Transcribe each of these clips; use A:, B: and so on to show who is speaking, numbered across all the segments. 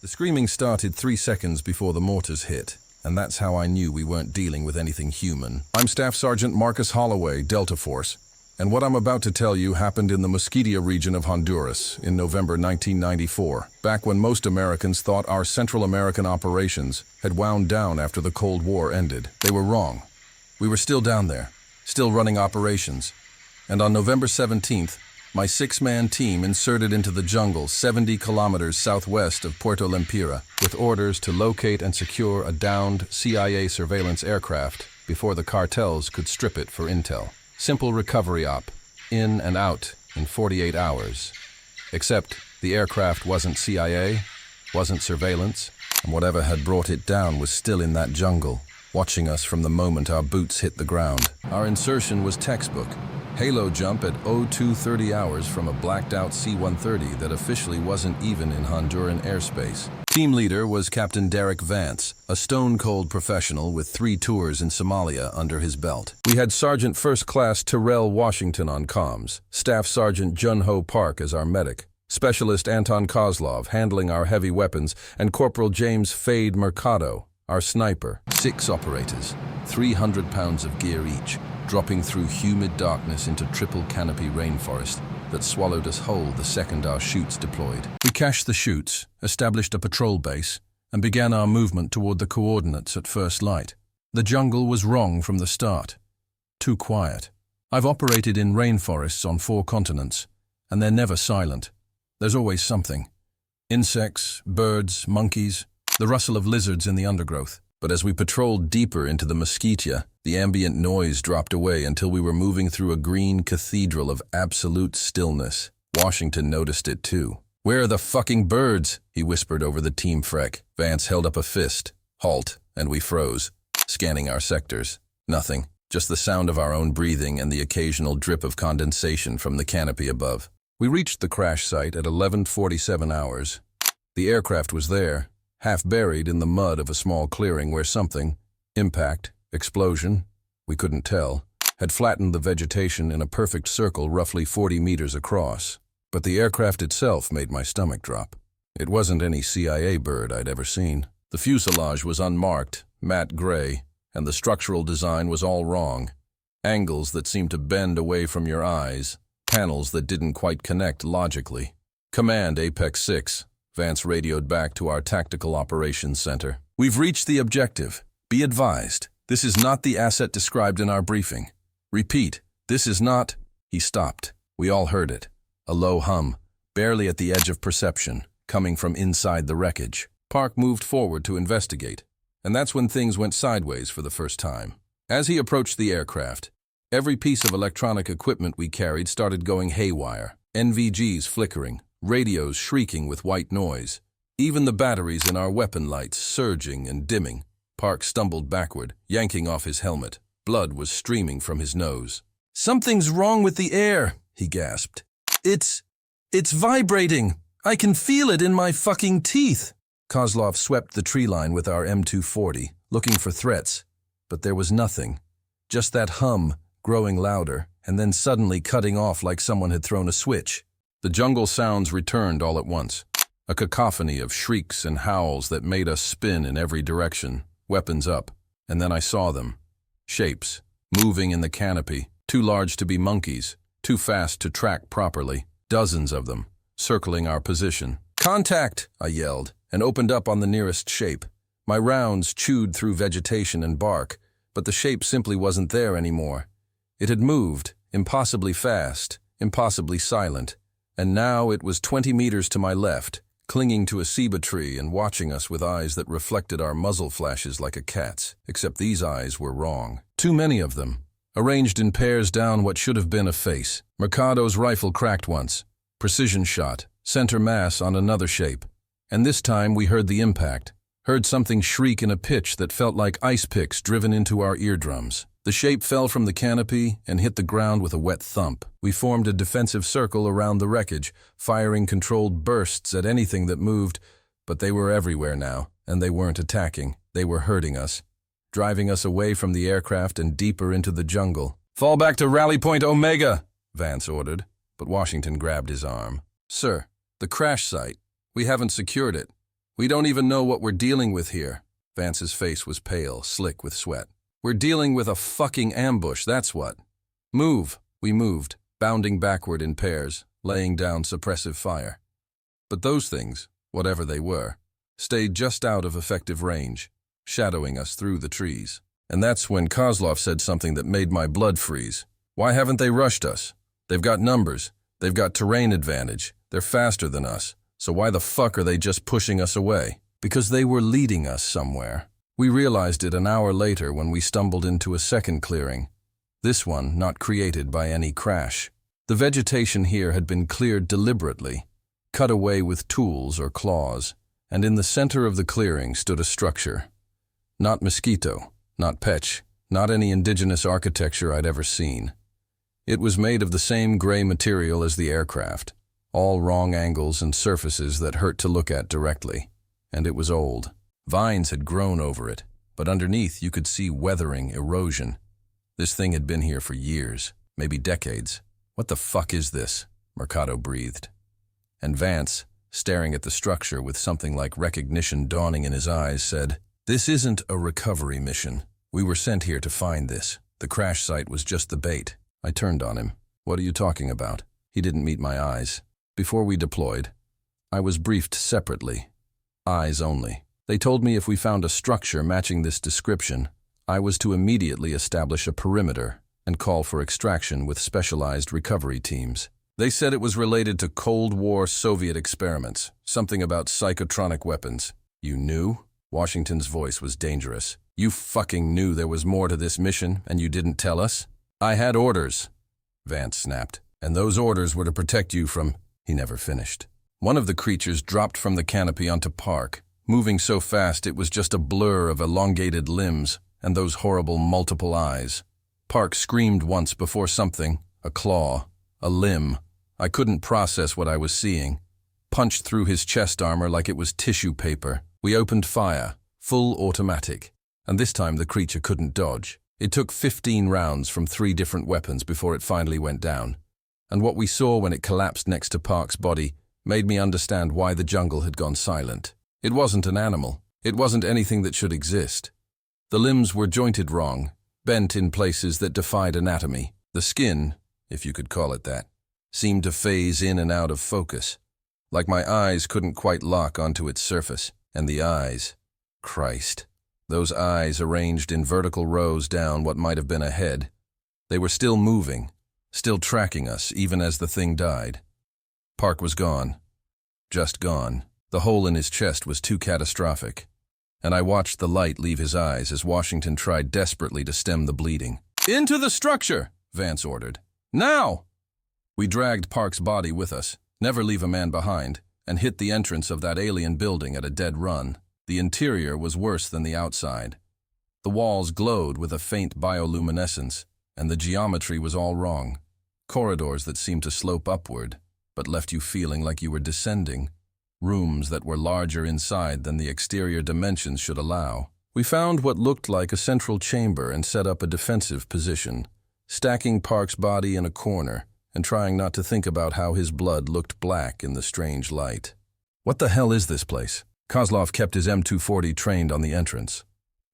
A: The screaming started 3 seconds before the mortars hit, and that's how I knew we weren't dealing with anything human. I'm Staff Sergeant Marcus Holloway, Delta Force, and what I'm about to tell you happened in the Mosquitia region of Honduras in November 1994, back when most Americans thought our Central American operations had wound down after the Cold War ended. They were wrong. We were still down there, still running operations, and on November 17th, my 6-man team inserted into the jungle 70 kilometers southwest of Puerto Lempira with orders to locate and secure a downed CIA surveillance aircraft before the cartels could strip it for intel. Simple recovery op, in and out in 48 hours. Except the aircraft wasn't CIA, wasn't surveillance, and whatever had brought it down was still in that jungle, watching us from the moment our boots hit the ground. Our insertion was textbook. Halo jump at 0230 hours from a blacked-out C-130 that officially wasn't even in Honduran airspace. Team leader was Captain Derek Vance, a stone-cold professional with 3 tours in Somalia under his belt. We had Sergeant First Class Terrell Washington on comms, Staff Sergeant Jun-Ho Park as our medic, Specialist Anton Kozlov handling our heavy weapons, and Corporal James Fade Mercado, our sniper. 6 operators, 300 pounds of gear each, dropping through humid darkness into triple canopy rainforest that swallowed us whole the second our chutes deployed. We cached the chutes, established a patrol base, and began our movement toward the coordinates at first light. The jungle was wrong from the start. Too quiet. I've operated in rainforests on 4 continents, and they're never silent. There's always something. Insects, birds, monkeys, the rustle of lizards in the undergrowth. But as we patrolled deeper into the Mosquitia, the ambient noise dropped away until we were moving through a green cathedral of absolute stillness. Washington noticed it too. "Where are the fucking birds?" he whispered over the team frec. Vance held up a fist. Halt, and we froze, scanning our sectors. Nothing, just the sound of our own breathing and the occasional drip of condensation from the canopy above. We reached the crash site at 11:47 hours. The aircraft was there, half buried in the mud of a small clearing where something, impact, explosion, we couldn't tell, had flattened the vegetation in a perfect circle roughly 40 meters across. But the aircraft itself made my stomach drop. It wasn't any CIA bird I'd ever seen. The fuselage was unmarked, matte gray, and the structural design was all wrong. Angles that seemed to bend away from your eyes, panels that didn't quite connect logically. "Command, Apex 6. Vance radioed back to our Tactical Operations Center. "We've reached the objective. Be advised, this is not the asset described in our briefing. Repeat, this is not—" He stopped. We all heard it. A low hum, barely at the edge of perception, coming from inside the wreckage. Park moved forward to investigate, and that's when things went sideways for the first time. As he approached the aircraft, every piece of electronic equipment we carried started going haywire, NVGs flickering, radios shrieking with white noise, even the batteries in our weapon lights surging and dimming. Park stumbled backward, yanking off his helmet. Blood was streaming from his nose. "Something's wrong with the air," he gasped. It's vibrating. I can feel it in my fucking teeth." Kozlov swept the tree line with our M240, looking for threats, but there was nothing. Just that hum, growing louder, and then suddenly cutting off like someone had thrown a switch. The jungle sounds returned all at once, a cacophony of shrieks and howls that made us spin in every direction, weapons up, and then I saw them. Shapes, moving in the canopy, too large to be monkeys, too fast to track properly, dozens of them, circling our position. "Contact!" I yelled, and opened up on the nearest shape. My rounds chewed through vegetation and bark, but the shape simply wasn't there anymore. It had moved, impossibly fast, impossibly silent. And now it was 20 meters to my left, clinging to a ceiba tree and watching us with eyes that reflected our muzzle flashes like a cat's, except these eyes were wrong. Too many of them, arranged in pairs down what should have been a face. Mercado's rifle cracked once. Precision shot, center mass on another shape. And this time we heard the impact, heard something shriek in a pitch that felt like ice picks driven into our eardrums. The shape fell from the canopy and hit the ground with a wet thump. We formed a defensive circle around the wreckage, firing controlled bursts at anything that moved, but they were everywhere now, and they weren't attacking. They were hurting us, driving us away from the aircraft and deeper into the jungle. "Fall back to Rally Point Omega," Vance ordered, but Washington grabbed his arm. "Sir, the crash site. We haven't secured it. We don't even know what we're dealing with here. Vance's face was pale, slick with sweat. We're dealing with a fucking ambush, that's what. Move. We moved, bounding backward in pairs, laying down suppressive fire. But those things, whatever they were, stayed just out of effective range, shadowing us through the trees. And that's when Kozlov said something that made my blood freeze. Why haven't they rushed us? They've got numbers. They've got terrain advantage. They're faster than us. So why the fuck are they just pushing us away? Because they were leading us somewhere. We realized it an hour later when we stumbled into a second clearing. This one not created by any crash. The vegetation here had been cleared deliberately, cut away with tools or claws, and in the center of the clearing stood a structure. Not mosquito, not petch, not any indigenous architecture I'd ever seen. It was made of the same gray material as the aircraft, all wrong angles and surfaces that hurt to look at directly. And it was old. Vines had grown over it, but underneath you could see weathering, erosion. This thing had been here for years, maybe decades. What the fuck is this? Mercado breathed. And Vance, staring at the structure with something like recognition dawning in his eyes, said, "This isn't a recovery mission. We were sent here to find this. The crash site was just the bait." I turned on him. "What are you talking about?" He didn't meet my eyes. Before we deployed, I was briefed separately. Eyes only. They told me if we found a structure matching this description, I was to immediately establish a perimeter and call for extraction with specialized recovery teams. They said it was related to Cold War Soviet experiments, something about psychotronic weapons. "You knew?" Washington's voice was dangerous. "You fucking knew there was more to this mission and you didn't tell us?" "I had orders," Vance snapped. "And those orders were to protect you from—" He never finished. One of the creatures dropped from the canopy onto Park, moving so fast it was just a blur of elongated limbs and those horrible multiple eyes. Park screamed once before something, a claw, a limb. I couldn't process what I was seeing. Punched through his chest armor like it was tissue paper. We opened fire, full automatic, and this time the creature couldn't dodge. It took 15 rounds from 3 different weapons before it finally went down. And what we saw when it collapsed next to Park's body made me understand why the jungle had gone silent. It wasn't an animal. It wasn't anything that should exist. The limbs were jointed wrong, bent in places that defied anatomy. The skin, if you could call it that, seemed to phase in and out of focus, like my eyes couldn't quite lock onto its surface. And the eyes, Christ, those eyes arranged in vertical rows down what might have been a head. They were still moving, still tracking us even as the thing died. Park was gone. Just gone. The hole in his chest was too catastrophic, and I watched the light leave his eyes as Washington tried desperately to stem the bleeding. "Into the structure!" Vance ordered. "Now!" We dragged Park's body with us, never leave a man behind, and hit the entrance of that alien building at a dead run. The interior was worse than the outside. The walls glowed with a faint bioluminescence, and the geometry was all wrong. Corridors that seemed to slope upward, but left you feeling like you were descending. Rooms that were larger inside than the exterior dimensions should allow. We found what looked like a central chamber and set up a defensive position, stacking Park's body in a corner and trying not to think about how his blood looked black in the strange light. "What the hell is this place?" Kozlov kept his M240 trained on the entrance.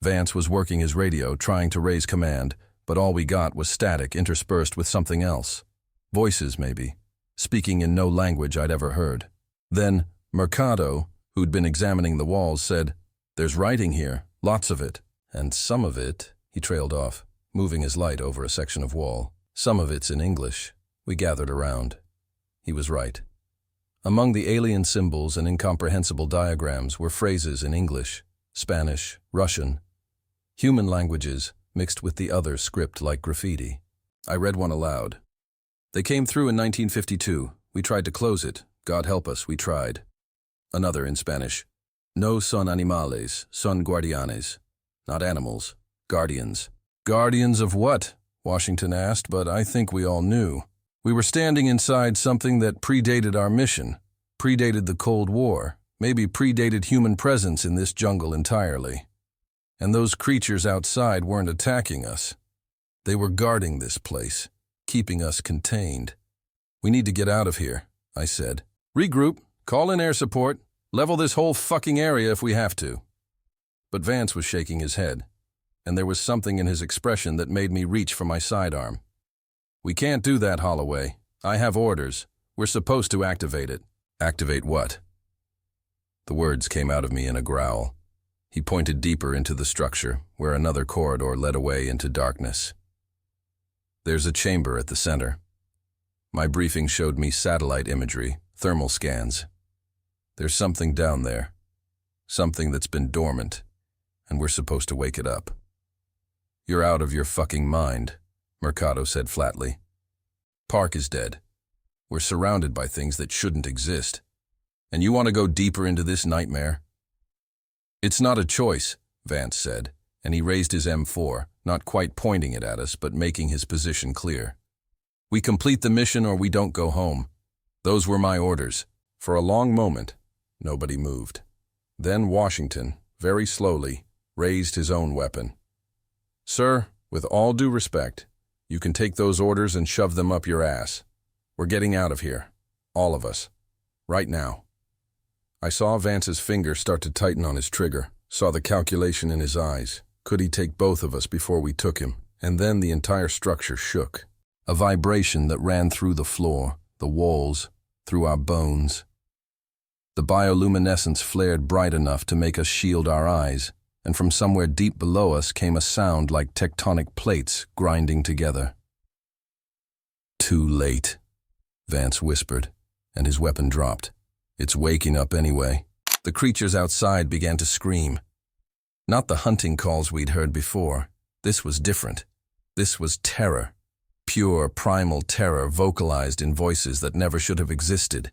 A: Vance was working his radio, trying to raise command, but all we got was static interspersed with something else. Voices, maybe, speaking in no language I'd ever heard. Then Mercado, who'd been examining the walls, said, "There's writing here, lots of it. And some of it," he trailed off, moving his light over a section of wall. "Some of it's in English." We gathered around. He was right. Among the alien symbols and incomprehensible diagrams were phrases in English, Spanish, Russian, human languages mixed with the other script like graffiti. I read one aloud. "They came through in 1952. We tried to close it. God help us, we tried." Another in Spanish. "No son animales, son guardianes." Not animals, guardians. "Guardians of what?" Washington asked, but I think we all knew. We were standing inside something that predated our mission, predated the Cold War, maybe predated human presence in this jungle entirely. And those creatures outside weren't attacking us. They were guarding this place, keeping us contained. "We need to get out of here," I said. "Regroup, call in air support." Level this whole fucking area if we have to. But Vance was shaking his head, and there was something in his expression that made me reach for my sidearm. We can't do that, Holloway. I have orders. We're supposed to activate it. Activate what? The words came out of me in a growl. He pointed deeper into the structure, where another corridor led away into darkness. There's a chamber at the center. My briefing showed me satellite imagery, thermal scans. There's something down there. Something that's been dormant, and we're supposed to wake it up. You're out of your fucking mind, Mercado said flatly. Park is dead. We're surrounded by things that shouldn't exist. And you want to go deeper into this nightmare? It's not a choice, Vance said, and he raised his M4, not quite pointing it at us, but making his position clear. We complete the mission or we don't go home. Those were my orders. For a long moment, nobody moved. Then Washington, very slowly, raised his own weapon. Sir, with all due respect, you can take those orders and shove them up your ass. We're getting out of here. All of us. Right now. I saw Vance's finger start to tighten on his trigger, saw the calculation in his eyes. Could he take both of us before we took him? And then the entire structure shook. A vibration that ran through the floor, the walls, through our bones. The bioluminescence flared bright enough to make us shield our eyes, and from somewhere deep below us came a sound like tectonic plates grinding together. Too late, Vance whispered, and his weapon dropped. It's waking up anyway. The creatures outside began to scream. Not the hunting calls we'd heard before. This was different. This was terror. Pure, primal terror vocalized in voices that never should have existed.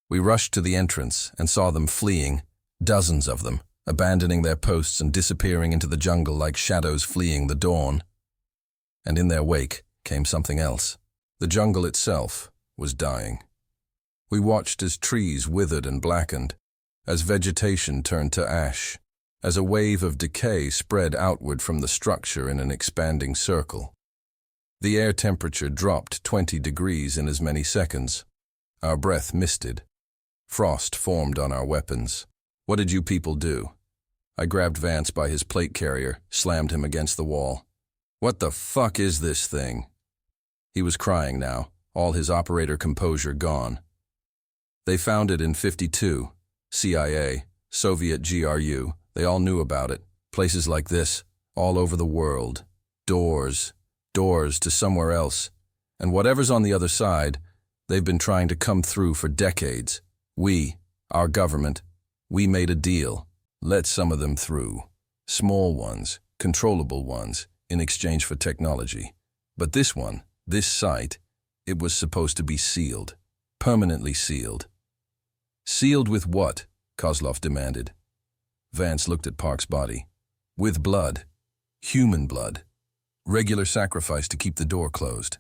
A: We rushed to the entrance and saw them fleeing, dozens of them, abandoning their posts and disappearing into the jungle like shadows fleeing the dawn. And in their wake came something else. The jungle itself was dying. We watched as trees withered and blackened, as vegetation turned to ash, as a wave of decay spread outward from the structure in an expanding circle. The air temperature dropped 20 degrees in as many seconds. Our breath misted. Frost formed on our weapons. What did you people do? I grabbed Vance by his plate carrier, slammed him against the wall. What the fuck is this thing? He was crying now, all his operator composure gone. They found it in '52. CIA, Soviet GRU, they all knew about it. Places like this, all over the world. Doors to somewhere else. And whatever's on the other side, they've been trying to come through for decades. We, our government, we made a deal. Let some of them through. Small ones, controllable ones, in exchange for technology. But this one, this site, it was supposed to be sealed. Permanently sealed. Sealed with what? Kozlov demanded. Vance looked at Park's body. With blood. Human blood. Regular sacrifice to keep the door closed.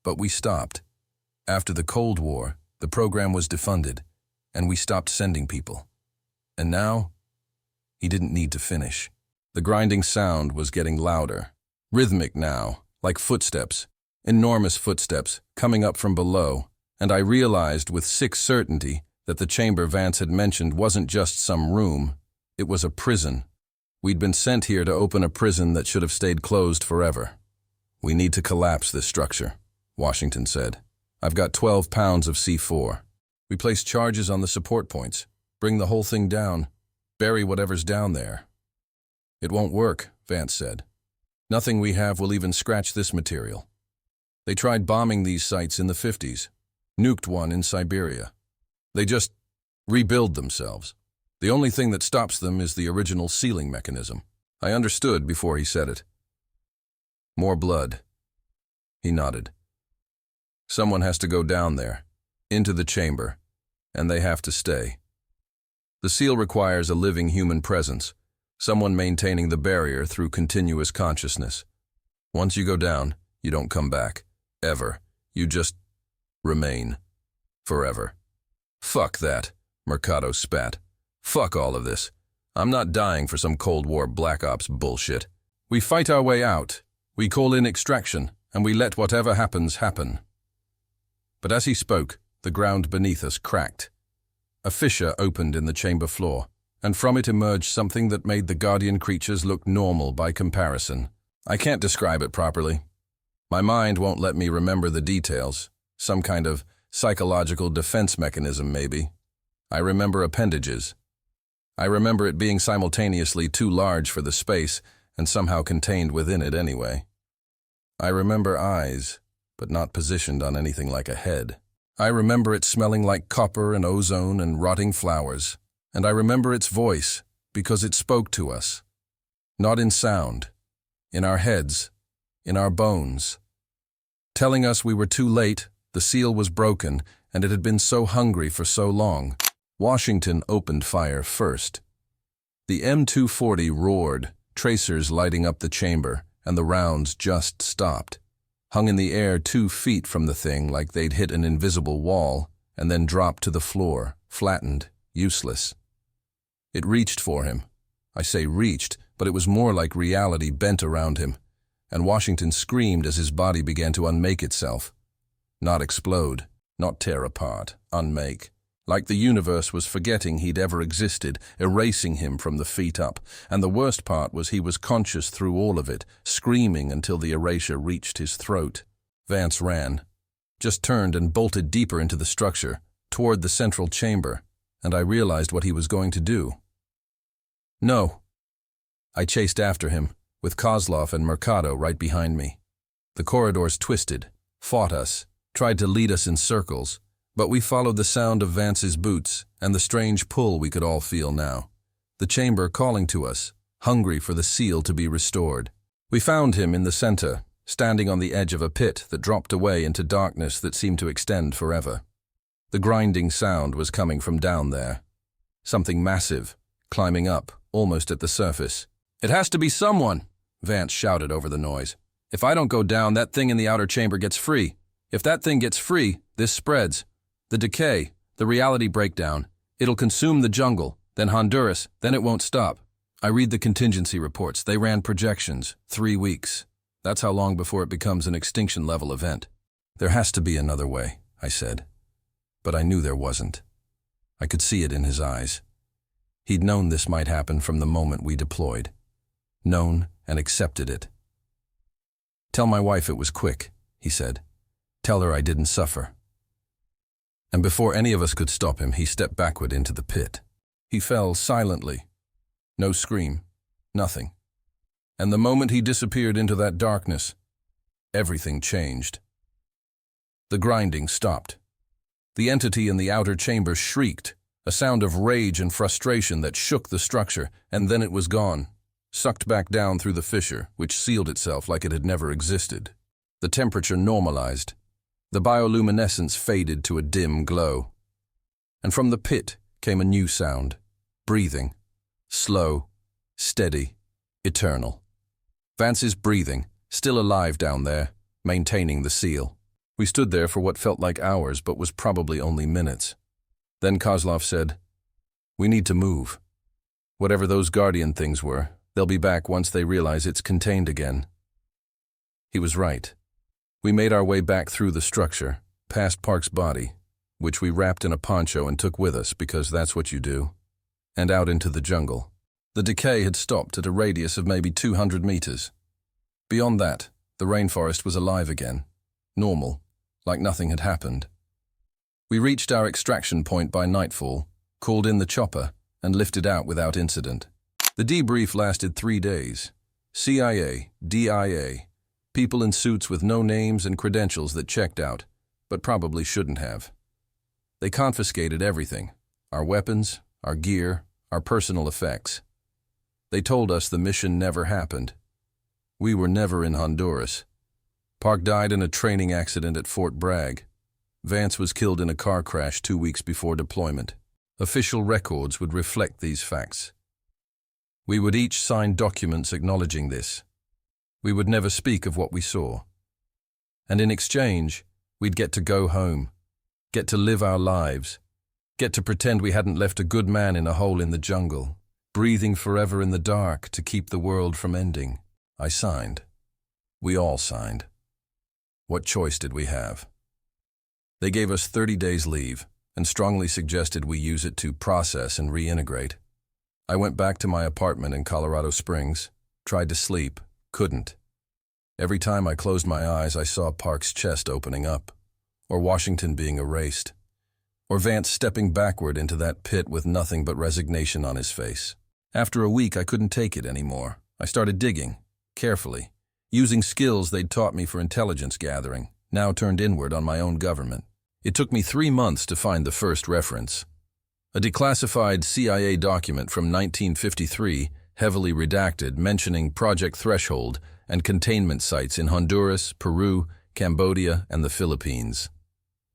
A: But we stopped. After the Cold War, the program was defunded, and we stopped sending people. And now, he didn't need to finish. The grinding sound was getting louder. Rhythmic now, like footsteps. Enormous footsteps, coming up from below, and I realized with sick certainty that the chamber Vance had mentioned wasn't just some room, it was a prison. We'd been sent here to open a prison that should have stayed closed forever. We need to collapse this structure, Washington said. I've got 12 pounds of C4. We place charges on the support points, bring the whole thing down, bury whatever's down there. It won't work, Vance said. Nothing we have will even scratch this material. They tried bombing these sites in the '50s, nuked one in Siberia. They just rebuild themselves. The only thing that stops them is the original sealing mechanism. I understood before he said it. More blood. He nodded. Someone has to go down there, into the chamber, and they have to stay. The seal requires a living human presence, someone maintaining the barrier through continuous consciousness. Once you go down, you don't come back. Ever. You just remain. Forever. Fuck that, Mercado spat. Fuck all of this. I'm not dying for some Cold War Black Ops bullshit. We fight our way out. We call in extraction, and we let whatever happens happen. But as he spoke, the ground beneath us cracked. A fissure opened in the chamber floor, and from it emerged something that made the guardian creatures look normal by comparison. I can't describe it properly. My mind won't let me remember the details. Some kind of psychological defense mechanism, maybe. I remember appendages. I remember it being simultaneously too large for the space and somehow contained within it anyway. I remember eyes, but not positioned on anything like a head. I remember it smelling like copper and ozone and rotting flowers. And I remember its voice because it spoke to us. Not in sound, in our heads, in our bones. Telling us we were too late, the seal was broken, and it had been so hungry for so long. Washington opened fire first. The M240 roared, tracers lighting up the chamber, and the rounds just stopped. Hung in the air 2 feet from the thing like they'd hit an invisible wall, and then dropped to the floor, flattened, useless. It reached for him. I say reached, but it was more like reality bent around him, and Washington screamed as his body began to unmake itself. Not explode, not tear apart, unmake. Like the universe was forgetting he'd ever existed, erasing him from the feet up, and the worst part was he was conscious through all of it, screaming until the erasure reached his throat. Vance ran, just turned and bolted deeper into the structure, toward the central chamber, and I realized what he was going to do. No. I chased after him, with Kozlov and Mercado right behind me. The corridors twisted, fought us, tried to lead us in circles, but we followed the sound of Vance's boots and the strange pull we could all feel now. The chamber calling to us, hungry for the seal to be restored. We found him in the center, standing on the edge of a pit that dropped away into darkness that seemed to extend forever. The grinding sound was coming from down there. Something massive, climbing up, almost at the surface. "It has to be someone," Vance shouted over the noise. "If I don't go down, that thing in the outer chamber gets free. If that thing gets free, this spreads. The decay, the reality breakdown. It'll consume the jungle, then Honduras, then it won't stop." I read the contingency reports. They ran projections, 3 weeks. That's how long before it becomes an extinction-level event. "There has to be another way," I said. But I knew there wasn't. I could see it in his eyes. He'd known this might happen from the moment we deployed. Known and accepted it. "Tell my wife it was quick," he said. "Tell her I didn't suffer." And before any of us could stop him, he stepped backward into the pit. He fell silently. No scream. Nothing. And the moment he disappeared into that darkness, everything changed. The grinding stopped. The entity in the outer chamber shrieked, a sound of rage and frustration that shook the structure, and then it was gone, sucked back down through the fissure, which sealed itself like it had never existed. The temperature normalized. The bioluminescence faded to a dim glow. And from the pit came a new sound, breathing, slow, steady, eternal. Vance's breathing, still alive down there, maintaining the seal. We stood there for what felt like hours, but was probably only minutes. Then Kozlov said, "We need to move. Whatever those guardian things were, they'll be back once they realize it's contained again." He was right. We made our way back through the structure, past Park's body, which we wrapped in a poncho and took with us because that's what you do, and out into the jungle. The decay had stopped at a radius of maybe 200 meters. Beyond that, the rainforest was alive again, normal, like nothing had happened. We reached our extraction point by nightfall, called in the chopper, and lifted out without incident. The debrief lasted 3 days. CIA, DIA, people in suits with no names and credentials that checked out, but probably shouldn't have. They confiscated everything, our weapons, our gear, our personal effects. They told us the mission never happened. We were never in Honduras. Park died in a training accident at Fort Bragg. Vance was killed in a car crash 2 weeks before deployment. Official records would reflect these facts. We would each sign documents acknowledging this. We would never speak of what we saw. And in exchange, we'd get to go home, get to live our lives, get to pretend we hadn't left a good man in a hole in the jungle, breathing forever in the dark to keep the world from ending. I signed. We all signed. What choice did we have? They gave us 30 days leave, and strongly suggested we use it to process and reintegrate. I went back to my apartment in Colorado Springs, tried to sleep, couldn't. Every time I closed my eyes, I saw Park's chest opening up, or Washington being erased, or Vance stepping backward into that pit with nothing but resignation on his face. After a week, I couldn't take it anymore. I started digging, carefully, using skills they'd taught me for intelligence gathering, now turned inward on my own government. It took me 3 months to find the first reference. A declassified CIA document from 1953, heavily redacted, mentioning Project Threshold and containment sites in Honduras, Peru, Cambodia, and the Philippines.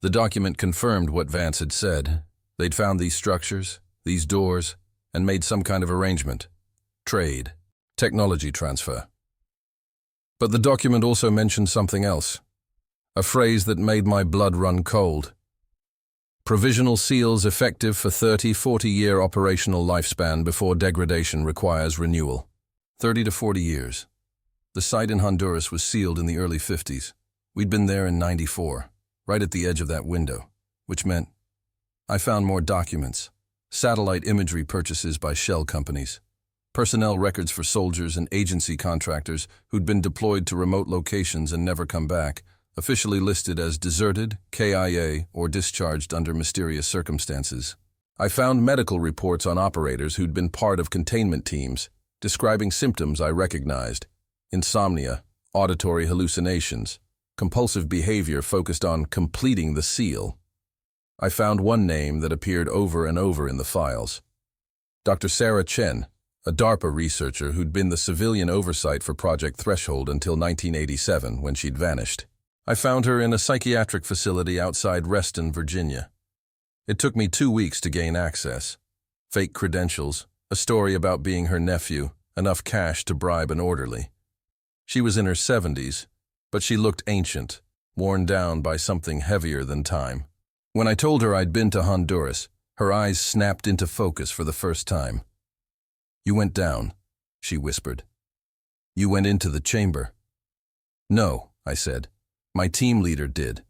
A: The document confirmed what Vance had said. They'd found these structures, these doors, and made some kind of arrangement. Trade. Technology transfer. But the document also mentioned something else. A phrase that made my blood run cold. Provisional seals effective for 30-40-year operational lifespan before degradation requires renewal. 30 to 40 years. The site in Honduras was sealed in the early 50s. We'd been there in '94, right at the edge of that window, which meant I found more documents, satellite imagery purchases by shell companies, personnel records for soldiers and agency contractors who'd been deployed to remote locations and never come back, officially listed as deserted, KIA, or discharged under mysterious circumstances. I found medical reports on operators who'd been part of containment teams, describing symptoms I recognized: insomnia, auditory hallucinations, compulsive behavior focused on completing the seal. I found one name that appeared over and over in the files. Dr. Sarah Chen, a DARPA researcher who'd been the civilian oversight for Project Threshold until 1987 when she'd vanished. I found her in a psychiatric facility outside Reston, Virginia. It took me 2 weeks to gain access. Fake credentials, a story about being her nephew, enough cash to bribe an orderly. She was in her 70s, but she looked ancient, worn down by something heavier than time. When I told her I'd been to Honduras, her eyes snapped into focus for the first time. "You went down," she whispered. "You went into the chamber." "No," I said. "My team leader did.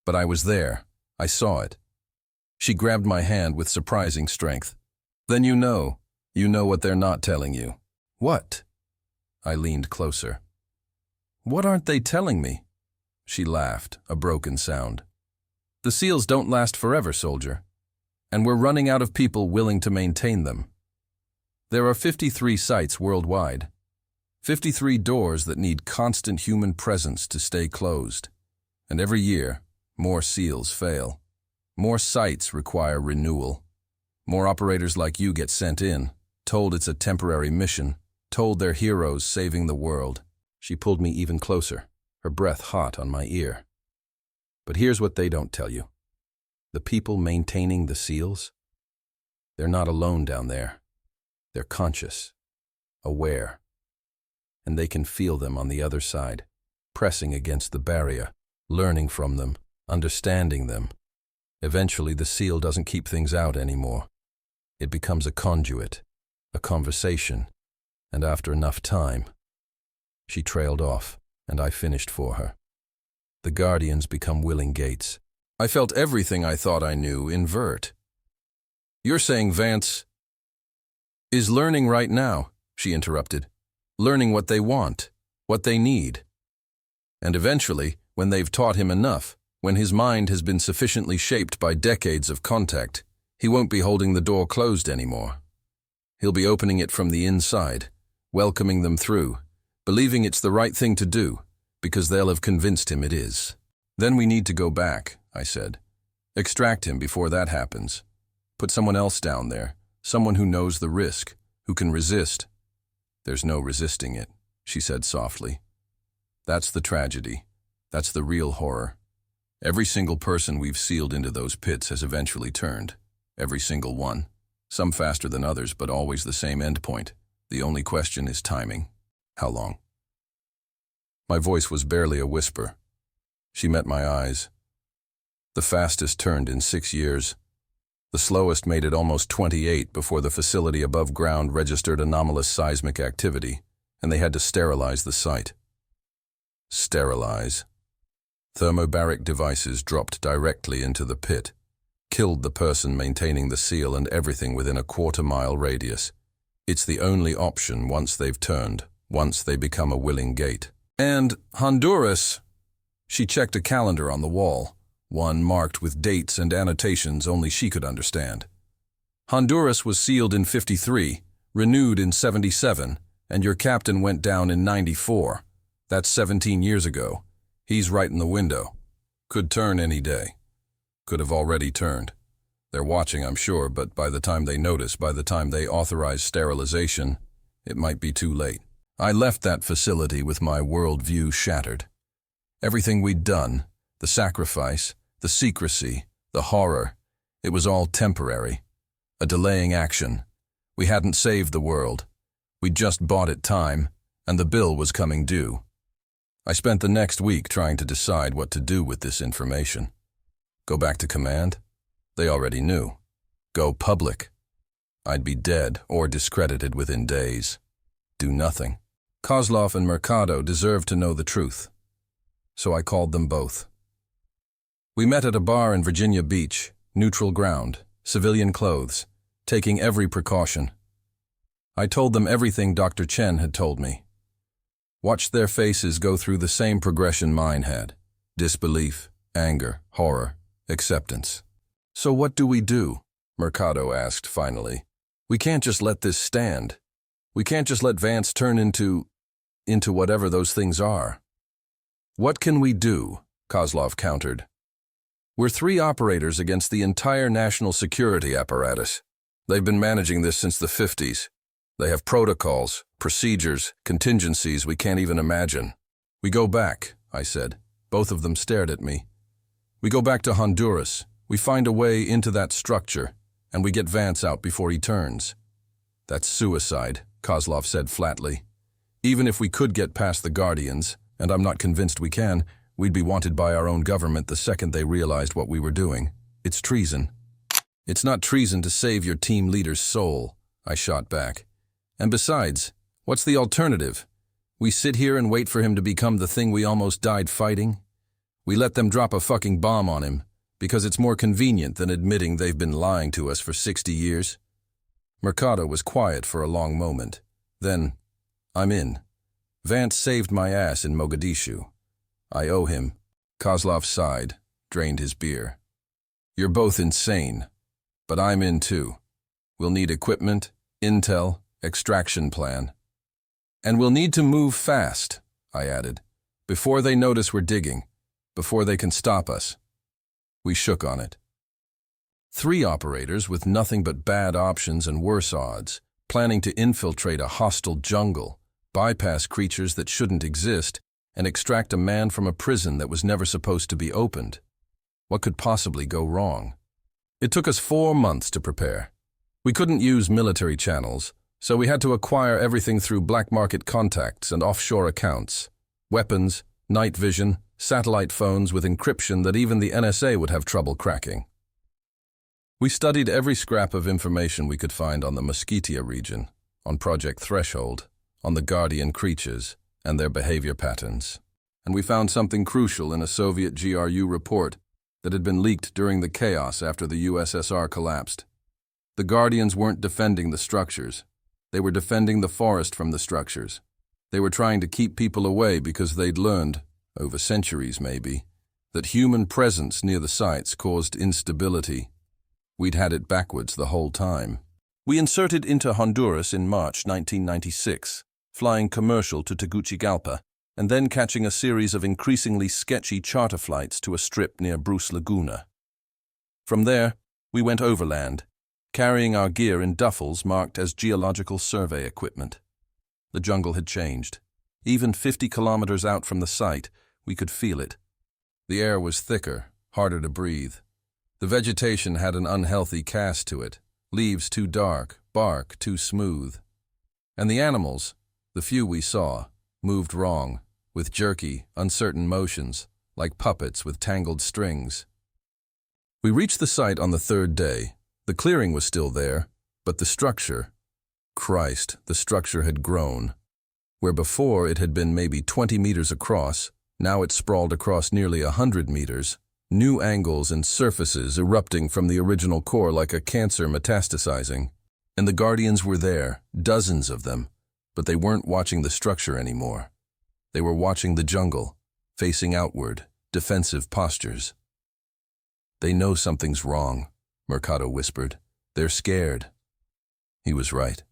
A: But I was there. I saw it." She grabbed my hand with surprising strength. "Then you know what they're not telling you." "What?" I leaned closer. "What aren't they telling me?" She laughed, a broken sound. "The seals don't last forever, soldier. And we're running out of people willing to maintain them. There are 53 sites worldwide. 53 doors that need constant human presence to stay closed. And every year, more seals fail. More sites require renewal. More operators like you get sent in, told it's a temporary mission, told they're heroes saving the world." She pulled me even closer, her breath hot on my ear. "But here's what they don't tell you. The people maintaining the seals, they're not alone down there. They're conscious, aware. And they can feel them on the other side, pressing against the barrier, learning from them, understanding them. Eventually, the seal doesn't keep things out anymore. It becomes a conduit, a conversation, and after enough time..." She trailed off, and I finished for her. The Guardians become willing gates. I felt everything I thought I knew invert. "You're saying Vance is learning right now," she interrupted. "Learning what they want, what they need. And eventually, when they've taught him enough, when his mind has been sufficiently shaped by decades of contact, he won't be holding the door closed anymore. He'll be opening it from the inside, welcoming them through, believing it's the right thing to do, because they'll have convinced him it is. Then we need to go back," I said. "Extract him before that happens. Put someone else down there, someone who knows the risk, who can resist." "There's no resisting it," she said softly. "That's the tragedy. That's the real horror. Every single person we've sealed into those pits has eventually turned. Every single one. Some faster than others, but always the same endpoint. The only question is timing. How long?" My voice was barely a whisper. She met my eyes. "The fastest turned in 6 years. The slowest made it almost 28 before the facility above ground registered anomalous seismic activity, and they had to sterilize the site." Sterilize. Thermobaric devices dropped directly into the pit. Killed the person maintaining the seal and everything within a quarter-mile radius. It's the only option once they've turned, once they become a willing gate. And Honduras. She checked a calendar on the wall, one marked with dates and annotations only she could understand. Honduras was sealed in 53, renewed in 77, and your captain went down in 94. That's 17 years ago. He's right in the window. Could turn any day. Could have already turned. They're watching, I'm sure, but by the time they notice, by the time they authorize sterilization, it might be too late. I left that facility with my worldview shattered. Everything we'd done, the sacrifice, the secrecy, the horror, it was all temporary. A delaying action. We hadn't saved the world. We'd just bought it time, and the bill was coming due. I spent the next week trying to decide what to do with this information. Go back to command? They already knew. Go public? I'd be dead or discredited within days. Do nothing. Kozlov and Mercado deserved to know the truth. So I called them both. We met at a bar in Virginia Beach, neutral ground, civilian clothes, taking every precaution. I told them everything Dr. Chen had told me. Watched their faces go through the same progression mine had. Disbelief, anger, horror, acceptance. So what do we do? Mercado asked finally. We can't just let this stand. We can't just let Vance turn into whatever those things are. What can we do? Kozlov countered. We're 3 operators against the entire national security apparatus. They've been managing this since the 50s. They have protocols, procedures, contingencies we can't even imagine. We go back, I said. Both of them stared at me. We go back to Honduras. We find a way into that structure, and we get Vance out before he turns. That's suicide, Kozlov said flatly. Even if we could get past the Guardians, and I'm not convinced we can, we'd be wanted by our own government the second they realized what we were doing. It's treason. It's not treason to save your team leader's soul, I shot back. And besides, what's the alternative? We sit here and wait for him to become the thing we almost died fighting? We let them drop a fucking bomb on him, because it's more convenient than admitting they've been lying to us for 60 years. Mercado was quiet for a long moment. Then, I'm in. Vance saved my ass in Mogadishu. I owe him. Kozlov sighed, drained his beer. You're both insane, but I'm in too. We'll need equipment, intel, extraction plan. And we'll need to move fast, I added, before they notice we're digging, before they can stop us. We shook on it. 3 operators with nothing but bad options and worse odds, planning to infiltrate a hostile jungle, bypass creatures that shouldn't exist, and extract a man from a prison that was never supposed to be opened. What could possibly go wrong? It took us 4 months to prepare. We couldn't use military channels, so we had to acquire everything through black market contacts and offshore accounts. Weapons, night vision, satellite phones with encryption that even the NSA would have trouble cracking. We studied every scrap of information we could find on the Mesquite region, on Project Threshold, on the Guardian creatures, and their behavior patterns. And we found something crucial in a Soviet GRU report that had been leaked during the chaos after the USSR collapsed. The Guardians weren't defending the structures. They were defending the forest from the structures. They were trying to keep people away because they'd learned, over centuries maybe, that human presence near the sites caused instability. We'd had it backwards the whole time. We inserted into Honduras in March 1996, flying commercial to Tegucigalpa, and then catching a series of increasingly sketchy charter flights to a strip near Bruce Laguna. From there, we went overland, carrying our gear in duffels marked as geological survey equipment. The jungle had changed. Even 50 kilometers out from the site, we could feel it. The air was thicker, harder to breathe. The vegetation had an unhealthy cast to it, leaves too dark, bark too smooth. And the animals, the few we saw, moved wrong, with jerky, uncertain motions, like puppets with tangled strings. We reached the site on the 3rd day. The clearing was still there, but the structure, Christ, the structure had grown. Where before it had been maybe 20 meters across, now it sprawled across nearly 100 meters, new angles and surfaces erupting from the original core like a cancer metastasizing. And the Guardians were there, dozens of them, but they weren't watching the structure anymore. They were watching the jungle, facing outward, defensive postures. "They know something's wrong," Mercado whispered. "They're scared." He was right.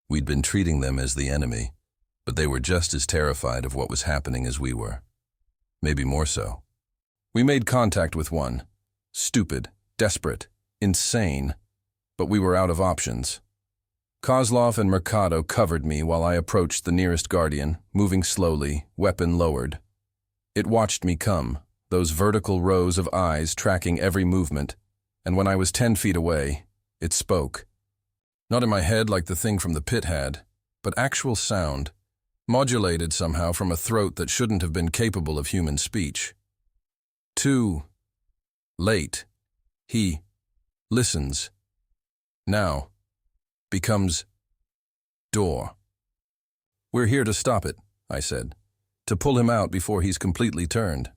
A: We'd been treating them as the enemy, but they were just as terrified of what was happening as we were. Maybe more so. We made contact with one. Stupid, desperate, insane, but we were out of options. Kozlov and Mercado covered me while I approached the nearest Guardian, moving slowly, weapon lowered. It watched me come, those vertical rows of eyes tracking every movement, and when I was 10 feet away, it spoke. Not in my head like the thing from the pit had, but actual sound, modulated somehow from a throat that shouldn't have been capable of human speech. Too late. He listens. Now becomes door. "We're here to stop it," I said, "to pull him out before he's completely turned."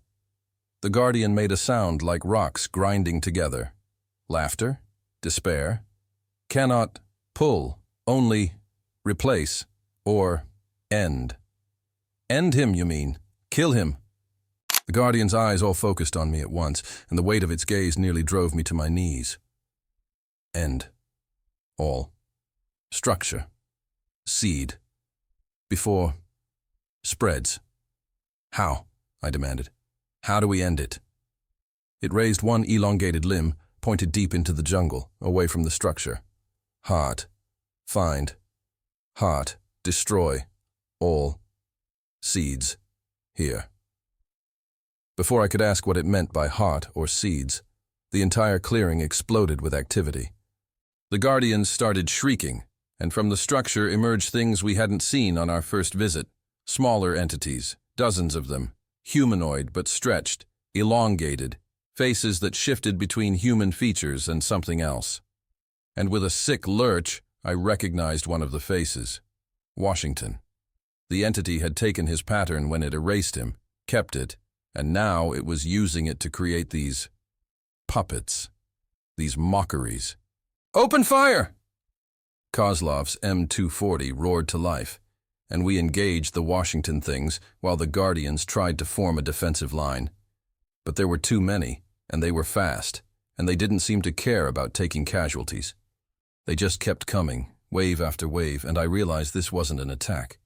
A: The Guardian made a sound like rocks grinding together. Laughter, despair. "Cannot pull, only replace, or end." "End him, you mean? Kill him?" The Guardian's eyes all focused on me at once, and the weight of its gaze nearly drove me to my knees. End. All. Structure. Seed. Before. Spreads. "How?" I demanded. "How do we end it?" It raised one elongated limb, pointed deep into the jungle, away from the structure. "Heart. Find. Heart. Destroy. All. Seeds. Here." Before I could ask what it meant by heart or seeds, the entire clearing exploded with activity. The Guardians started shrieking, and from the structure emerged things we hadn't seen on our first visit. Smaller entities, dozens of them, humanoid but stretched, elongated, faces that shifted between human features and something else. And with a sick lurch, I recognized one of the faces. Washington. The entity had taken his pattern when it erased him, kept it, and now it was using it to create these puppets, these mockeries. "Open fire!" Kozlov's M240 roared to life, and we engaged the Washington things while the Guardians tried to form a defensive line. But there were too many, and they were fast, and they didn't seem to care about taking casualties. They just kept coming, wave after wave, and I realized this wasn't an attack.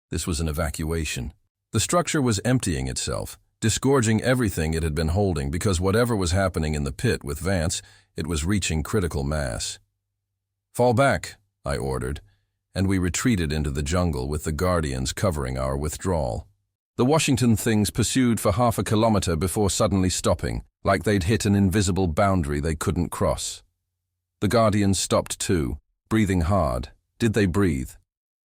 A: This was an evacuation. The structure was emptying itself, disgorging everything it had been holding because whatever was happening in the pit with Vance, it was reaching critical mass. "Fall back," I ordered, and we retreated into the jungle with the Guardians covering our withdrawal. The Washington things pursued for half a kilometer before suddenly stopping, like they'd hit an invisible boundary they couldn't cross. The Guardians stopped too, breathing hard. Did they breathe?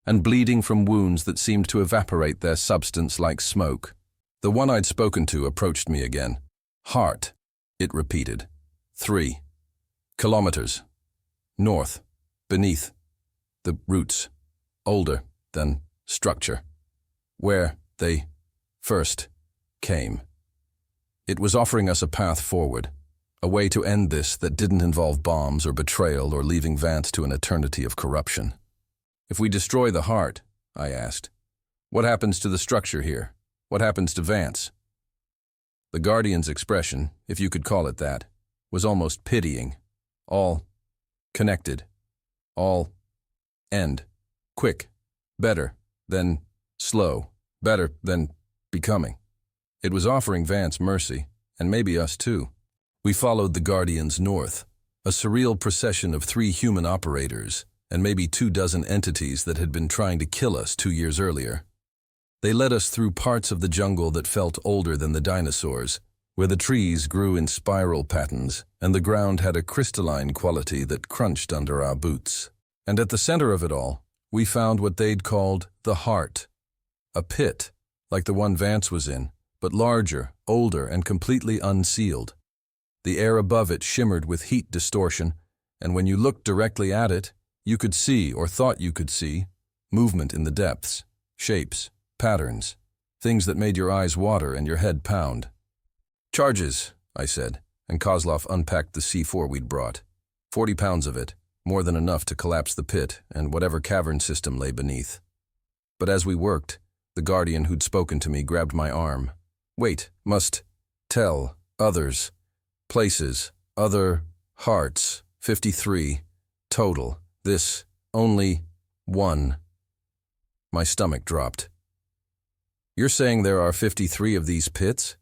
A: And bleeding from wounds that seemed to evaporate their substance like smoke. The one I'd spoken to approached me again. "Heart," it repeated. 3 kilometers. North. Beneath. The roots. Older than structure. Where they first came. It was offering us a path forward. A way to end this that didn't involve bombs or betrayal or leaving Vance to an eternity of corruption. "If we destroy the heart," I asked, "what happens to the structure here? What happens to Vance?" The Guardian's expression, if you could call it that, was almost pitying. All connected. All end. Quick. Better than slow. Better than becoming. It was offering Vance mercy, and maybe us too. We followed the Guardians north, a surreal procession of 3 human operators, and maybe 24 entities that had been trying to kill us 2 years earlier. They led us through parts of the jungle that felt older than the dinosaurs, where the trees grew in spiral patterns and the ground had a crystalline quality that crunched under our boots. And at the center of it all, we found what they'd called the heart. A pit, like the one Vance was in, but larger, older, and completely unsealed. The air above it shimmered with heat distortion, and when you looked directly at it, you could see, or thought you could see, movement in the depths, shapes, patterns, things that made your eyes water and your head pound. "Charges," I said, and Kozlov unpacked the C4 we'd brought. 40 pounds of it, more than enough to collapse the pit and whatever cavern system lay beneath. But as we worked, the guardian who'd spoken to me grabbed my arm. Wait, must tell others, places, other hearts, 53, total, this, only one. My stomach dropped. You're saying there are 53 of these pits?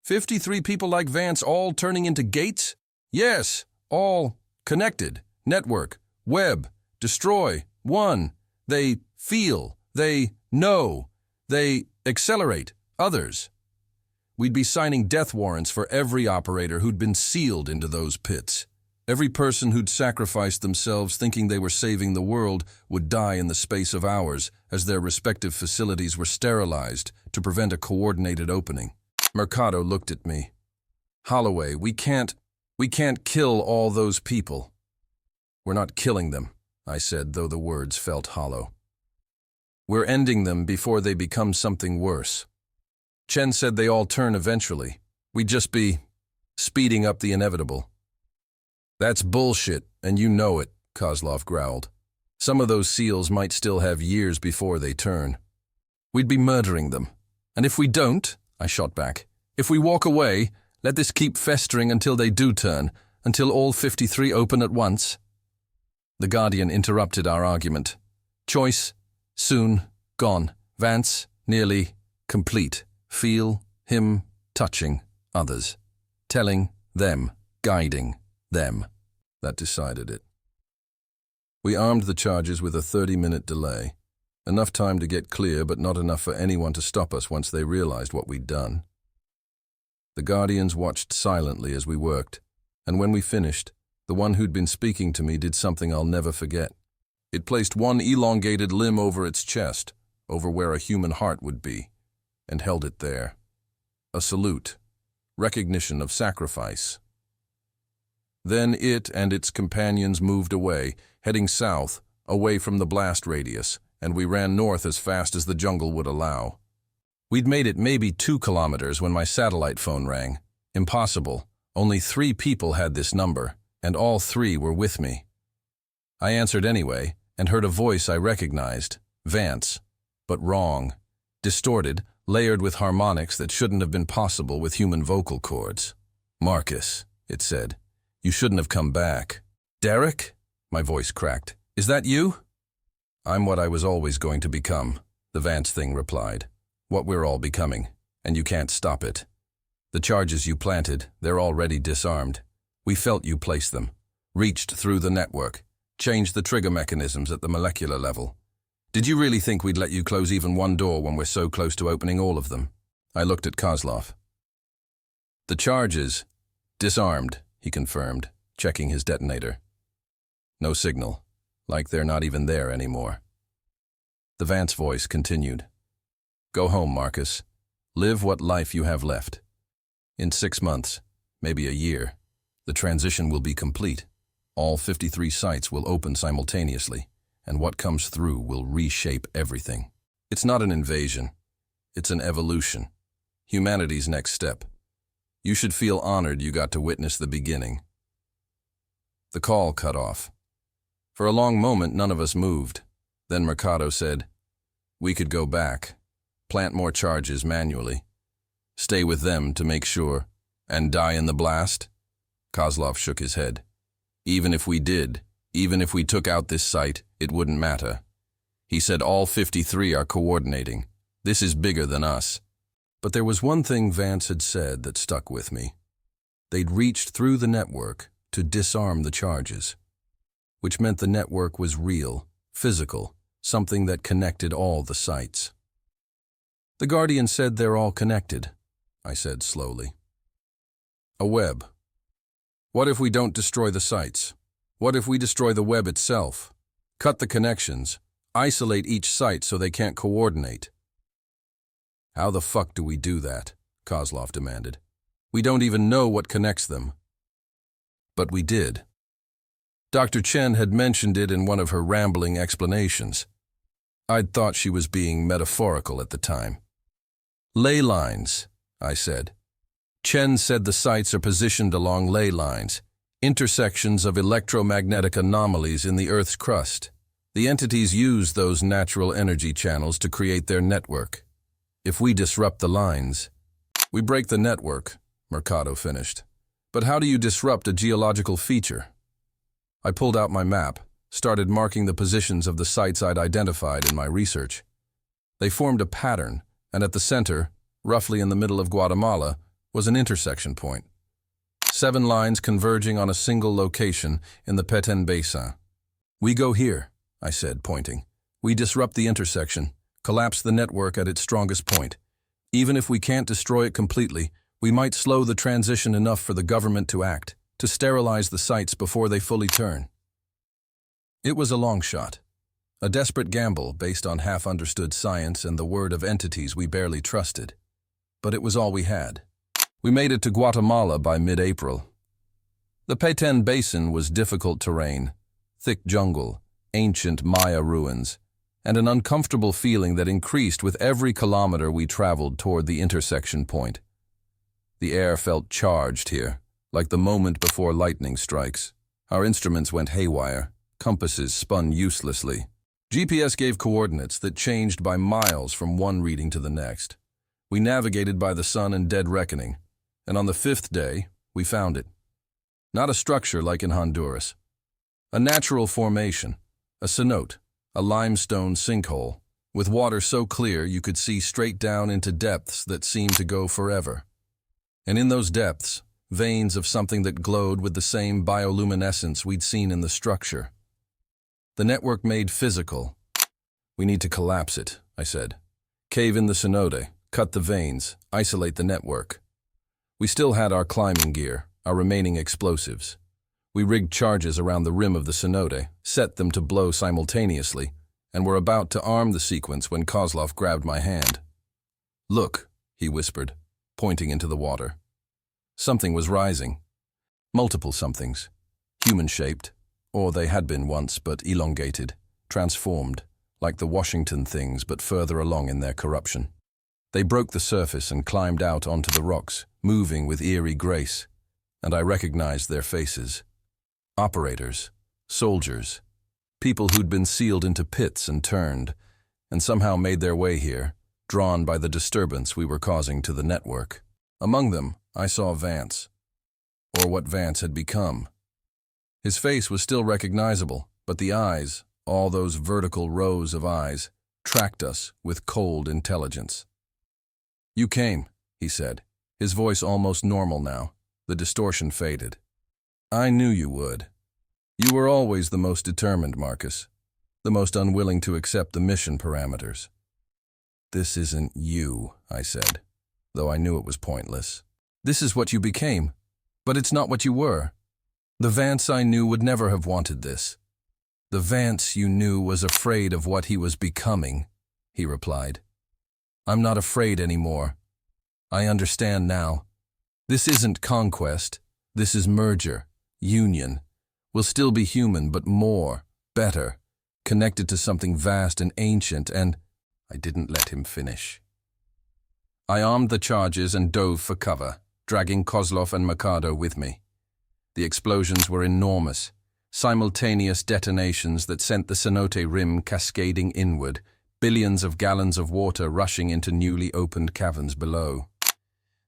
A: 53 people like Vance all turning into gates? Yes, all connected, network, web, destroy, one. They feel, they know, they accelerate, others. We'd be signing death warrants for every operator who'd been sealed into those pits. Every person who'd sacrificed themselves thinking they were saving the world would die in the space of hours as their respective facilities were sterilized to prevent a coordinated opening. Mercado looked at me. Holloway, we can't kill all those people. We're not killing them, I said, though the words felt hollow. We're ending them before they become something worse. Chen said they all turn eventually. We'd just be speeding up the inevitable. That's bullshit, and you know it, Kozlov growled. Some of those seals might still have years before they turn. We'd be murdering them. And if we don't, I shot back, if we walk away, let this keep festering until they do turn, until all 53 open at once. The Guardian interrupted our argument. Choice, soon, gone. Vance, nearly, complete. Feel, him, touching, others. Telling, them, guiding, them. That decided it. We armed the charges with a 30-minute delay. Enough time to get clear, but not enough for anyone to stop us once they realized what we'd done. The Guardians watched silently as we worked, and when we finished, the one who'd been speaking to me did something I'll never forget. It placed one elongated limb over its chest, over where a human heart would be, and held it there. A salute, recognition of sacrifice. Then it and its companions moved away, heading south, away from the blast radius, and we ran north as fast as the jungle would allow. We'd made it maybe 2 kilometers when my satellite phone rang. Impossible. Only 3 people had this number, and all 3 were with me. I answered anyway, and heard a voice I recognized, Vance, but wrong, distorted, layered with harmonics that shouldn't have been possible with human vocal cords. Marcus, it said. You shouldn't have come back. Derek? My voice cracked. Is that you? I'm what I was always going to become, the Vance thing replied. What we're all becoming, and you can't stop it. The charges you planted, they're already disarmed. We felt you place them, reached through the network, changed the trigger mechanisms at the molecular level. Did you really think we'd let you close even one door when we're so close to opening all of them? I looked at Kozlov. The charges, disarmed, he confirmed, checking his detonator. No signal, like they're not even there anymore. The Vance voice continued. Go home, Marcus. Live what life you have left. In 6 months, maybe a year, the transition will be complete. All 53 sites will open simultaneously, and what comes through will reshape everything. It's not an invasion. It's an evolution. Humanity's next step. You should feel honored you got to witness the beginning. The call cut off. For a long moment, none of us moved. Then Mercado said, we could go back, plant more charges manually, stay with them to make sure, and die in the blast? Kozlov shook his head. Even if we did, even if we took out this site, it wouldn't matter. He said all 53 are coordinating. This is bigger than us. But there was one thing Vance had said that stuck with me. They'd reached through the network to disarm the charges, which meant the network was real, physical, something that connected all the sites. The Guardian said they're all connected, I said slowly. A web. What if we don't destroy the sites? What if we destroy the web itself? Cut the connections, isolate each site so they can't coordinate. How the fuck do we do that? Kozlov demanded. We don't even know what connects them. But we did. Dr. Chen had mentioned it in one of her rambling explanations. I'd thought she was being metaphorical at the time. Ley lines, I said. Chen said the sites are positioned along ley lines, intersections of electromagnetic anomalies in the Earth's crust. The entities use those natural energy channels to create their network. If we disrupt the lines, we break the network, Mercado finished. But how do you disrupt a geological feature? I pulled out my map, started marking the positions of the sites I'd identified in my research. They formed a pattern, and at the center, roughly in the middle of Guatemala, was an intersection point. 7 lines converging on a single location in the Petén Basin. We go here, I said, pointing. We disrupt the intersection, collapse the network at its strongest point. Even if we can't destroy it completely, we might slow the transition enough for the government to act, to sterilize the sites before they fully turn. It was a long shot, a desperate gamble based on half-understood science and the word of entities we barely trusted. But it was all we had. We made it to Guatemala by mid-April. The Petén Basin was difficult terrain, thick jungle, ancient Maya ruins, and an uncomfortable feeling that increased with every kilometer we traveled toward the intersection point. The air felt charged here, like the moment before lightning strikes. Our instruments went haywire, compasses spun uselessly. GPS gave coordinates that changed by miles from one reading to the next. We navigated by the sun and dead reckoning, and on the 5th day, we found it. Not a structure like in Honduras. A natural formation, a cenote, a limestone sinkhole, with water so clear you could see straight down into depths that seemed to go forever. And in those depths, veins of something that glowed with the same bioluminescence we'd seen in the structure. The network made physical. We need to collapse it, I said. Cave in the cenote, cut the veins, isolate the network. We still had our climbing gear, our remaining explosives. We rigged charges around the rim of the cenote, set them to blow simultaneously, and were about to arm the sequence when Kozlov grabbed my hand. "Look," he whispered, pointing into the water. Something was rising. Multiple somethings. Human-shaped, or they had been once, but elongated, transformed, like the Washington things but further along in their corruption. They broke the surface and climbed out onto the rocks, moving with eerie grace, and I recognized their faces. Operators, soldiers, people who'd been sealed into pits and turned, and somehow made their way here, drawn by the disturbance we were causing to the network. Among them, I saw Vance, or what Vance had become. His face was still recognizable, but the eyes, all those vertical rows of eyes, tracked us with cold intelligence. "You came," he said, his voice almost normal now. The distortion faded. "I knew you would. You were always the most determined, Marcus, the most unwilling to accept the mission parameters." "This isn't you," I said, though I knew it was pointless. "This is what you became, but it's not what you were. The Vance I knew would never have wanted this. The Vance you knew was afraid of what he was becoming," he replied. "I'm not afraid anymore. I understand now. This isn't conquest. This is merger, union. We'll still be human, but more, better, connected to something vast and ancient, and—" I didn't let him finish. I armed the charges and dove for cover, dragging Kozlov and Mercado with me. The explosions were enormous, simultaneous detonations that sent the cenote rim cascading inward, billions of gallons of water rushing into newly opened caverns below.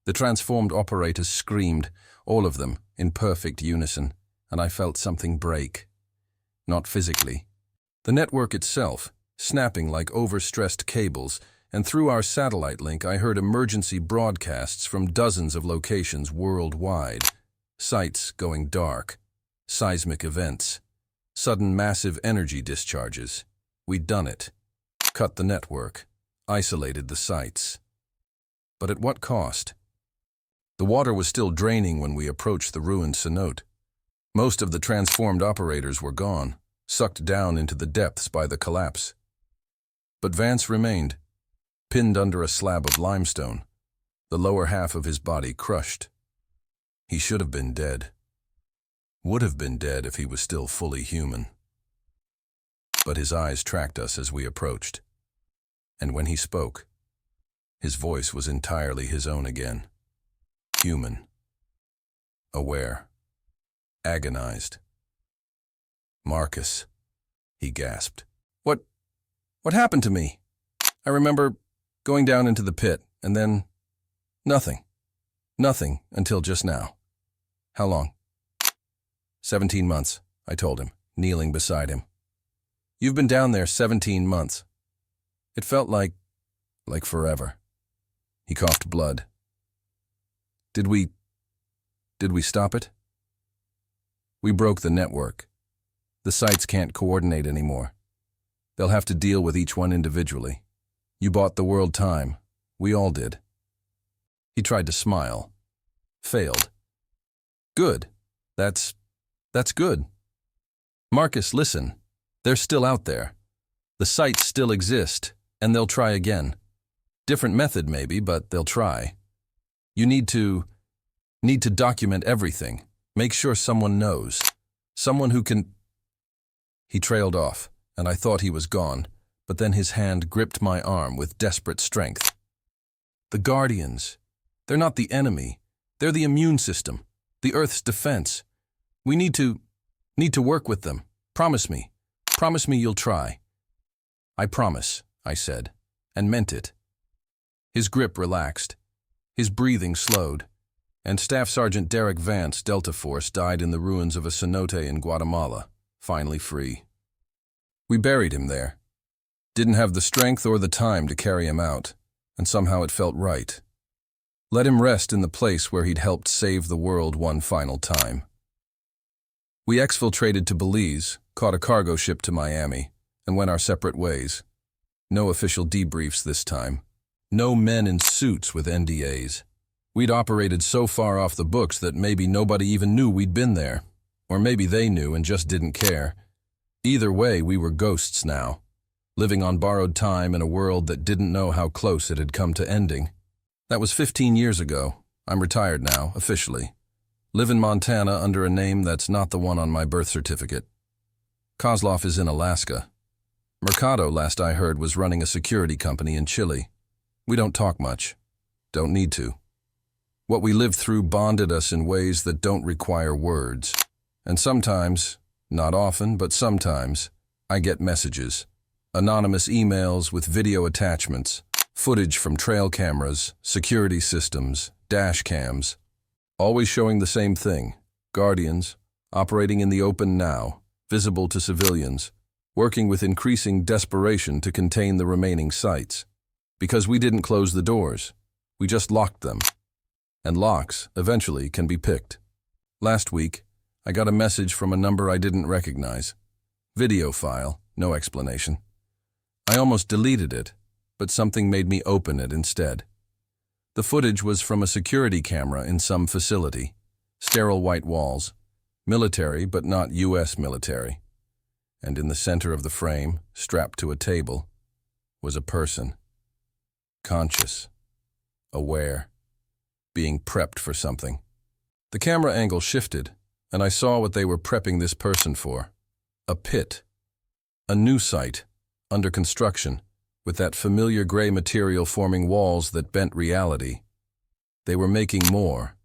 A: The transformed operators screamed, all of them, in perfect unison, and I felt something break. Not physically. The network itself, snapping like overstressed cables, and through our satellite link I heard emergency broadcasts from dozens of locations worldwide. Sites going dark, seismic events, sudden massive energy discharges. We'd done it. Cut the network, isolated the sites. But at what cost? The water was still draining when we approached the ruined cenote. Most of the transformed operators were gone, sucked down into the depths by the collapse. But Vance remained, pinned under a slab of limestone, the lower half of his body crushed. He should have been dead. Would have been dead if he was still fully human. But his eyes tracked us as we approached. And when he spoke, his voice was entirely his own again. human. Aware. Agonized. "Marcus," he gasped. What happened to me? I remember going down into the pit, and then nothing. Nothing until just now." "How long?" 17 months, I told him, kneeling beside him. "You've been down there 17 months. It felt like forever." He coughed blood. Did we stop it?" "We broke the network. The sites can't coordinate anymore. They'll have to deal with each one individually. You bought the world time. We all did." He tried to smile. Failed. "Good. That's good. Marcus, listen. They're still out there. The sites still exist, and they'll try again. Different method maybe, but they'll try. You need to document everything. Make sure someone knows. Someone who can—" He trailed off, and I thought he was gone, but then his hand gripped my arm with desperate strength. "The Guardians. They're not the enemy. They're the immune system, the Earth's defense. We need to work with them. Promise me. Promise me you'll try." "I promise," I said, and meant it. His grip relaxed. His breathing slowed, and Staff Sergeant Derek Vance, Delta Force, died in the ruins of a cenote in Guatemala, finally free. We buried him there. Didn't have the strength or the time to carry him out, and somehow it felt right. Let him rest in the place where he'd helped save the world one final time. We exfiltrated to Belize, caught a cargo ship to Miami, and went our separate ways. No official debriefs this time. No men in suits with NDAs. We'd operated so far off the books that maybe nobody even knew we'd been there. Or maybe they knew and just didn't care. Either way, we were ghosts now, living on borrowed time in a world that didn't know how close it had come to ending. That was 15 years ago. I'm retired now, officially. Live in Montana under a name that's not the one on my birth certificate. Kozlov is in Alaska. Mercado, last I heard, was running a security company in Chile. We don't talk much. Don't need to. What we lived through bonded us in ways that don't require words. And sometimes, not often, but sometimes, I get messages. Anonymous emails with video attachments, footage from trail cameras, security systems, dash cams, always showing the same thing. Guardians, operating in the open now, visible to civilians, working with increasing desperation to contain the remaining sites. Because we didn't close the doors. We just locked them. And locks, eventually, can be picked. Last week, I got a message from a number I didn't recognize. Video file, no explanation. I almost deleted it, but something made me open it instead. The footage was from a security camera in some facility. Sterile white walls. Military, but not U.S. military. And in the center of the frame, strapped to a table, was a person. Conscious. Aware. Being prepped for something. The camera angle shifted, and I saw what they were prepping this person for. A pit. A new site, under construction, with that familiar gray material forming walls that bent reality. They were making more.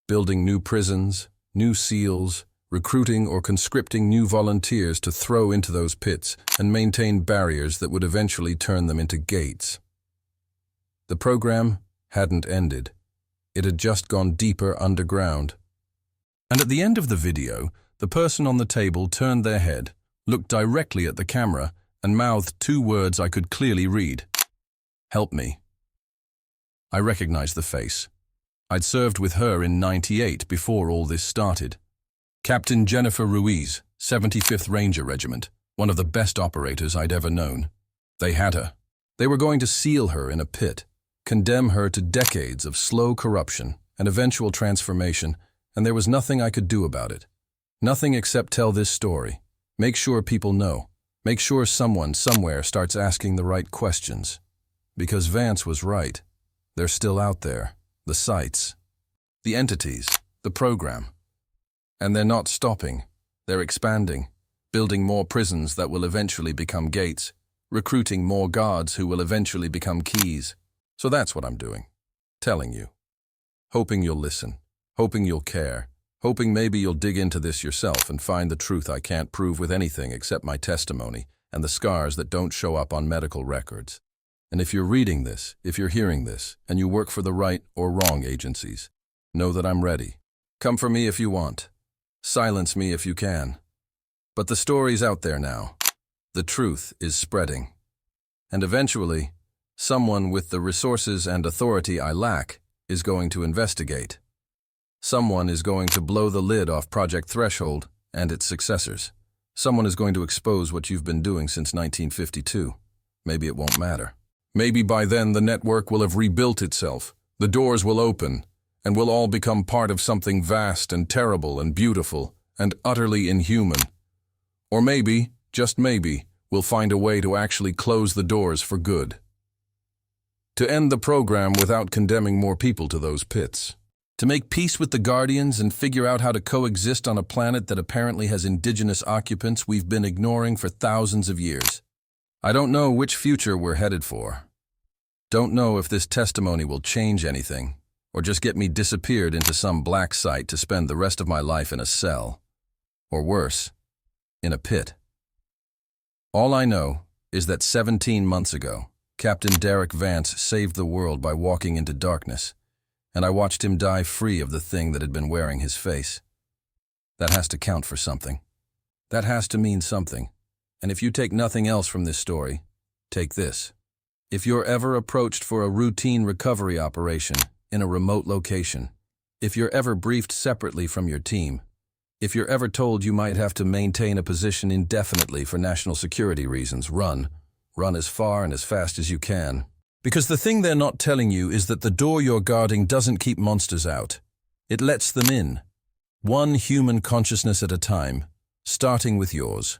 A: Building new prisons, new SEALs, recruiting or conscripting new volunteers to throw into those pits and maintain barriers that would eventually turn them into gates. The program hadn't ended. It had just gone deeper underground. And at the end of the video, the person on the table turned their head, looked directly at the camera, and mouthed two words I could clearly read. "Help me." I recognized the face. I'd served with her in '98 before all this started. Captain Jennifer Ruiz, 75th Ranger Regiment, one of the best operators I'd ever known. They had her. They were going to seal her in a pit, condemn her to decades of slow corruption and eventual transformation, and there was nothing I could do about it. Nothing except tell this story. Make sure people know. Make sure someone somewhere starts asking the right questions. Because Vance was right. They're still out there. The sites. The entities. The program. And they're not stopping. They're expanding. Building more prisons that will eventually become gates. Recruiting more guards who will eventually become keys. So that's what I'm doing. Telling you. hoping you'll listen, hoping you'll care, hoping maybe you'll dig into this yourself and find the truth I can't prove with anything except my testimony and the scars that don't show up on medical records. And if you're reading this, if you're hearing this, and you work for the right or wrong agencies, know that I'm ready. Come for me if you want. Silence me if you can. But the story's out there now. The truth is spreading. And eventually, someone with the resources and authority I lack is going to investigate. Someone is going to blow the lid off Project Threshold and its successors. Someone is going to expose what you've been doing since 1952. Maybe it won't matter. Maybe by then the network will have rebuilt itself, the doors will open, and we'll all become part of something vast and terrible and beautiful and utterly inhuman. Or maybe, just maybe, we'll find a way to actually close the doors for good. To end the program without condemning more people to those pits. To make peace with the Guardians and figure out how to coexist on a planet that apparently has indigenous occupants we've been ignoring for thousands of years. I don't know which future we're headed for. Don't know if this testimony will change anything, or just get me disappeared into some black site to spend the rest of my life in a cell. Or worse, in a pit. All I know is that 17 months ago, Captain Derek Vance saved the world by walking into darkness, and I watched him die free of the thing that had been wearing his face. That has to count for something. That has to mean something. And if you take nothing else from this story, take this. If you're ever approached for a routine recovery operation in a remote location, if you're ever briefed separately from your team, if you're ever told you might have to maintain a position indefinitely for national security reasons, run. Run as far and as fast as you can. Because the thing they're not telling you is that the door you're guarding doesn't keep monsters out. It lets them in. One human consciousness at a time, starting with yours.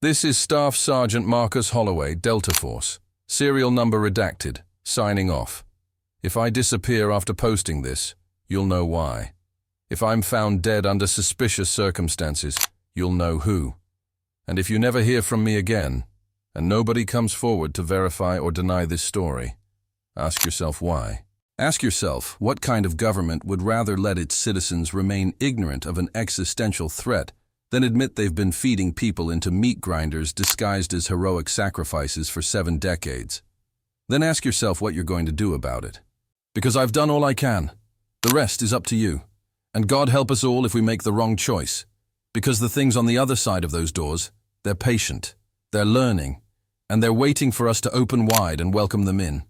A: This is Staff Sergeant Marcus Holloway, Delta Force. Serial number redacted, signing off. If I disappear after posting this, you'll know why. If I'm found dead under suspicious circumstances, you'll know who. And if you never hear from me again, and nobody comes forward to verify or deny this story, ask yourself why. Ask yourself what kind of government would rather let its citizens remain ignorant of an existential threat than admit they've been feeding people into meat grinders disguised as heroic sacrifices for 7 decades. Then ask yourself what you're going to do about it. Because I've done all I can. The rest is up to you. And God help us all if we make the wrong choice. Because the things on the other side of those doors, they're patient, they're learning, and they're waiting for us to open wide and welcome them in.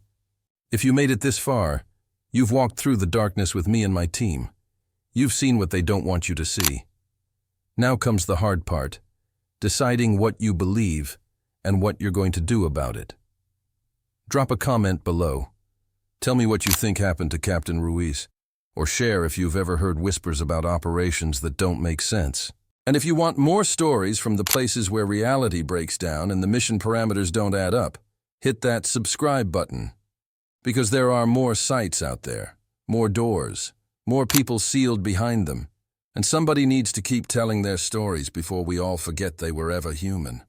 A: If you made it this far, you've walked through the darkness with me and my team. You've seen what they don't want you to see. Now comes the hard part, deciding what you believe and what you're going to do about it. Drop a comment below. Tell me what you think happened to Captain Ruiz, or share if you've ever heard whispers about operations that don't make sense. And if you want more stories from the places where reality breaks down and the mission parameters don't add up, hit that subscribe button. Because there are more sites out there, more doors, more people sealed behind them, and somebody needs to keep telling their stories before we all forget they were ever human.